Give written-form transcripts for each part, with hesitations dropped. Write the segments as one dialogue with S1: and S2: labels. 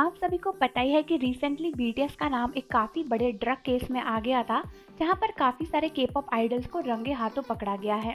S1: आप सभी को पता ही है कि रिसेंटली बीटीएस का नाम एक काफ़ी बड़े ड्रग केस में आ गया था, जहां पर काफ़ी सारे के-पॉप आइडल्स को रंगे हाथों पकड़ा गया है।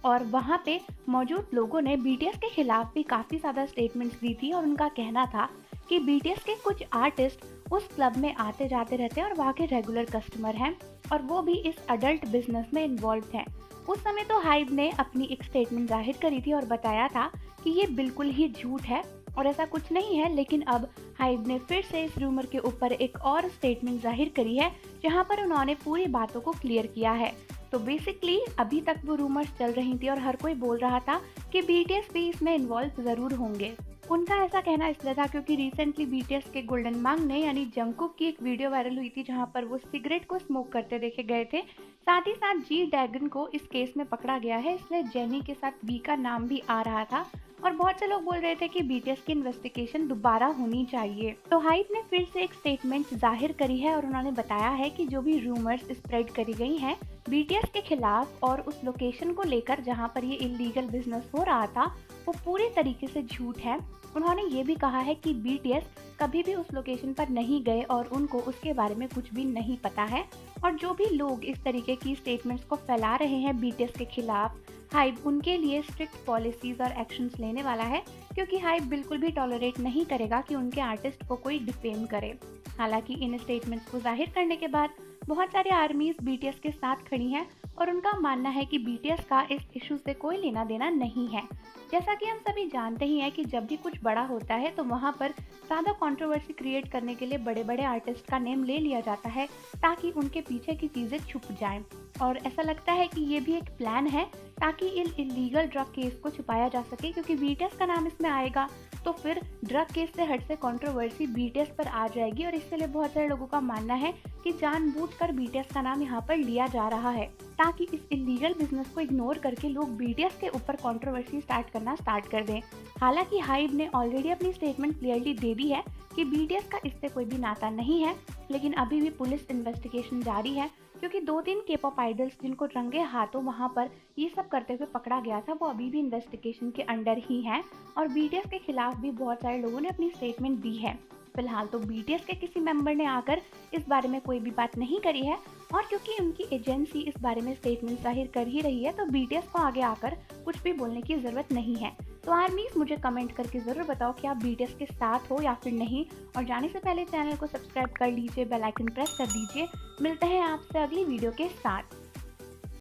S1: और वहां पे मौजूद लोगों ने बीटीएस के खिलाफ भी काफ़ी ज़्यादा स्टेटमेंट्स दी थी और उनका कहना था कि बीटीएस के कुछ आर्टिस्ट उस क्लब में आते जाते रहते हैं और वहाँ के रेगुलर कस्टमर हैं और वो भी इस अडल्ट बिजनेस में इन्वॉल्व हैं। उस समय तो हाइब ने अपनी एक स्टेटमेंट जाहिर करी थी और बताया था कि ये बिल्कुल ही झूठ है और ऐसा कुछ नहीं है, लेकिन अब हाइब ने फिर से इस रूमर के ऊपर एक और स्टेटमेंट जाहिर करी है, जहां पर उन्होंने पूरी बातों को क्लियर किया है। तो बेसिकली अभी तक वो रूमर्स चल रही थी और हर कोई बोल रहा था कि बीटीएस भी इसमें इन्वॉल्व ज़रूर होंगे। उनका ऐसा कहना इसलिए था क्योंकि रिसेंटली बीटीएस के गोल्डन मांग ने यानी जंगकुक की एक वीडियो वायरल हुई थी, जहां पर वो सिगरेट को स्मोक करते देखे गए थे। साथ ही साथ जी ड्रैगन को इस केस में पकड़ा गया है, इसलिए जेनी के साथ वी का नाम भी आ रहा था और बहुत से लोग बोल रहे थे कि बीटीएस की इन्वेस्टिगेशन दोबारा होनी चाहिए। तो हाइब ने फिर से एक स्टेटमेंट जाहिर करी है और उन्होंने बताया है कि जो भी रूमर्स स्प्रेड करी गई हैं बीटीएस के खिलाफ और उस लोकेशन को लेकर जहां पर ये इलीगल बिजनेस हो रहा था, वो पूरी तरीके से झूठ है। उन्होंने ये भी कहा है कि बीटीएस कभी भी उस लोकेशन पर नहीं गए और उनको उसके बारे में कुछ भी नहीं पता है। और जो भी लोग इस तरीके की स्टेटमेंट्स को फैला रहे हैं बीटीएस के खिलाफ, हाइब उनके लिए स्ट्रिक्ट पॉलिसीज और एक्शंस लेने वाला है, क्योंकि हाइब बिल्कुल भी टॉलरेट नहीं करेगा कि उनके आर्टिस्ट को कोई डिफेम करे। हालांकि इन स्टेटमेंट्स को जाहिर करने के बाद बहुत सारी आर्मीज बीटीएस के साथ खड़ी हैं और उनका मानना है कि बीटीएस का इस इशू से कोई लेना देना नहीं है। जैसा कि हम सभी जानते ही हैं कि जब भी कुछ बड़ा होता है तो वहाँ पर ज़्यादा कंट्रोवर्सी क्रिएट करने के लिए बड़े बड़े आर्टिस्ट का नेम ले लिया जाता है, ताकि उनके पीछे की चीज़ें छुप जाएं। और ऐसा लगता है कि ये भी एक प्लान है ताकि इन इलीगल ड्रग केस को छुपाया जा सके, क्योंकि बीटीएस का नाम इसमें आएगा तो फिर ड्रग केस से हट से कंट्रोवर्सी बीटीएस पर आ जाएगी। और इसके लिए बहुत सारे लोगों का मानना है कि जानबूझकर बीटीएस का नाम यहाँ पर लिया जा रहा है, ताकि इस इलीगल बिजनेस को इग्नोर करके लोग बीटीएस के ऊपर कंट्रोवर्सी स्टार्ट कर दें। हालांकि हाइब ने ऑलरेडी अपनी स्टेटमेंट क्लियरली दे दी है कि बीटीएस का इससे कोई भी नाता नहीं है, लेकिन अभी भी पुलिस इन्वेस्टिगेशन जारी है, क्योंकि 2-3 के-पॉप आइडल्स जिनको रंगे हाथों वहां पर ये सब करते हुए पकड़ा गया था, वो अभी भी इन्वेस्टिगेशन के अंडर ही हैं और बीटीएस के खिलाफ भी बहुत सारे लोगों ने अपनी स्टेटमेंट दी है। फिलहाल तो बीटीएस के किसी मेंबर ने आकर इस बारे में कोई भी बात नहीं करी है, और क्योंकि उनकी एजेंसी इस बारे में स्टेटमेंट जाहिर कर ही रही है, तो बीटीएस को आगे आकर कुछ भी बोलने की ज़रूरत नहीं है। तो आर्मीज मुझे कमेंट करके ज़रूर बताओ कि आप बीटीएस के साथ हो या फिर नहीं, और जाने से पहले चैनल को सब्सक्राइब कर लीजिए, बेल आइकन प्रेस कर दीजिए। मिलते हैं आपसे अगली वीडियो के साथ।